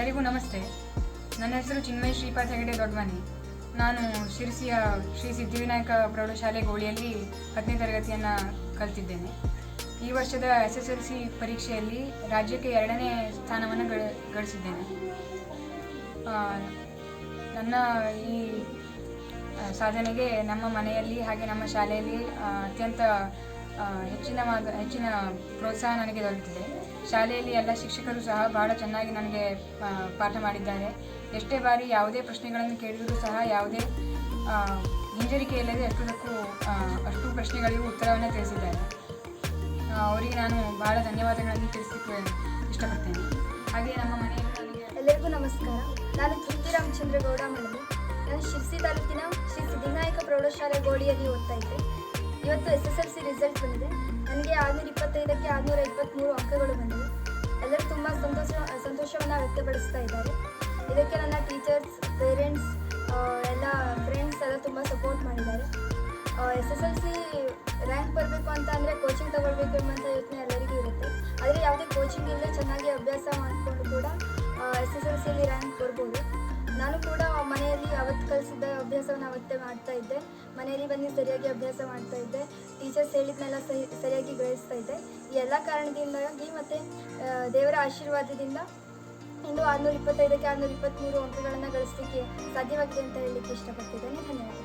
ಎಲ್ಲರಿಗೂ ನಮಸ್ತೆ. ನನ್ನ ಹೆಸರು ಚಿನ್ಮಯ ಶ್ರೀಪಾದ್ ಹೆಗಡೆ ದೊಡ್ಡಮನಿ. ನಾನು ಶಿರಸಿಯ ಶ್ರೀ ಸಿದ್ಧಿವಿನಾಯಕ ಪ್ರೌಢಶಾಲೆ ಗೋಳಿಯಲ್ಲಿ 10ನೇ ತರಗತಿಯನ್ನು ಕಲಿತಿದ್ದೇನೆ. ಈ ವರ್ಷದ SSLC ಪರೀಕ್ಷೆಯಲ್ಲಿ ರಾಜ್ಯಕ್ಕೆ 2ನೇ ಸ್ಥಾನವನ್ನು ಗಳಿಸಿದ್ದೇನೆ. ನನ್ನ ಈ ಸಾಧನೆಗೆ ನಮ್ಮ ಮನೆಯಲ್ಲಿ ಹಾಗೆ ನಮ್ಮ ಶಾಲೆಯಲ್ಲಿ ಅತ್ಯಂತ ಹೆಚ್ಚಿನ ಪ್ರೋತ್ಸಾಹ ನನಗೆ ದೊರೆತಿದೆ. ಶಾಲೆಯಲ್ಲಿ ಎಲ್ಲ ಶಿಕ್ಷಕರು ಸಹ ಬಹಳ ಚೆನ್ನಾಗಿ ನನಗೆ ಪಾಠ ಮಾಡಿದ್ದಾರೆ. ಎಷ್ಟೇ ಬಾರಿ ಯಾವುದೇ ಪ್ರಶ್ನೆಗಳನ್ನು ಕೇಳಿದರೂ ಸಹ ಯಾವುದೇ ಹಿಂಜರಿಕೆ ಇಲ್ಲದೆ ಅಷ್ಟು ಪ್ರಶ್ನೆಗಳಿಗೂ ಉತ್ತರವನ್ನು ತಿಳಿಸಿದ್ದಾರೆ. ಅವರಿಗೆ ನಾನು ಬಹಳ ಧನ್ಯವಾದಗಳನ್ನು ತಿಳಿಸಲಿಕ್ಕೆ ಇಷ್ಟಪಡ್ತೇನೆ. ಹಾಗೆ ನಮ್ಮ ಮನೆಯಲ್ಲಿ ಎಲ್ಲರಿಗೂ ನಮಸ್ಕಾರ. ನಾನು ತೃಪ್ತಿ ರಾಮಚಂದ್ರಗೌಡ ಮಳಲಿ. ನಾನು ಶಿರಸಿ ತಾಲೂಕಿನ ಶ್ರೀ ಸಿದ್ಧಿವಿನಾಯಕ ಪ್ರೌಢಶಾಲೆ ಗೋಳಿಯಲ್ಲಿ ಓದ್ತಾ ಇದ್ದೆ. ಇವತ್ತು SSLC ರಿಸಲ್ಟ್ ಬಂದಿದೆ. ನನಗೆ 625ಕ್ಕೆ 653 ಅಂಕಗಳು ಬಂದಿವೆ. ಎಲ್ಲರೂ ತುಂಬ ಸಂತೋಷವನ್ನು ವ್ಯಕ್ತಪಡಿಸ್ತಾ ಇದ್ದಾರೆ. ಇದಕ್ಕೆ ನನ್ನ ಟೀಚರ್ಸ್, ಪೇರೆಂಟ್ಸ್, ಎಲ್ಲ ಫ್ರೆಂಡ್ಸ್ ಎಲ್ಲ ತುಂಬ ಸಪೋರ್ಟ್ ಮಾಡಿದ್ದಾರೆ. SSLC ರ್ಯಾಂಕ್ ಬರಬೇಕು ಅಂತ ಅಂದರೆ ಕೋಚಿಂಗ್ ತೊಗೊಳ್ಬೇಕು ಎಂಬಂಥ ಯೋಚನೆ ಎಲ್ಲರಿಗೂ ಇರುತ್ತೆ. ಆದರೆ ಯಾವುದೇ ಕೋಚಿಂಗ್ ಇಲ್ಲದೆ ಚೆನ್ನಾಗಿ ಅಭ್ಯಾಸ ಮಾಡಿಕೊಂಡು ಕೂಡ SSLCಯಲ್ಲಿ ರ್ಯಾಂಕ್ ಬರ್ಬೋದು. ನಾನು ಕೂಡ ಮನೆಯಲ್ಲಿ ಅವತ್ತು ಕಲಿಸಿದ್ದ ಅಭ್ಯಾಸವನ್ನು ಅವತ್ತೇ ಮಾಡ್ತಾ ಇದ್ದೆ. ಮನೆಯಲ್ಲಿ ಬಂದು ಸರಿಯಾಗಿ ಅಭ್ಯಾಸ ಮಾಡ್ತಾ ಇದ್ದೆ. ಟೀಚರ್ಸ್ ಹೇಳಿದ್ನೆಲ್ಲ ಸರಿಯಾಗಿ ಗ್ರಹಿಸ್ತಾ ಇದ್ದೆ. ಈ ಎಲ್ಲ ಕಾರಣದಿಂದಾಗಿ ಮತ್ತು ದೇವರ ಆಶೀರ್ವಾದದಿಂದ ಇಂದು 625ಕ್ಕೆ 623 ಅಂಕಗಳನ್ನು ಗಳಿಸಲಿಕ್ಕೆ ಸಾಧ್ಯವಾಗಿದೆ ಅಂತ ಹೇಳಲಿಕ್ಕೆ ಇಷ್ಟಪಡ್ತಿದ್ದೇನೆ. ಧನ್ಯವಾದ.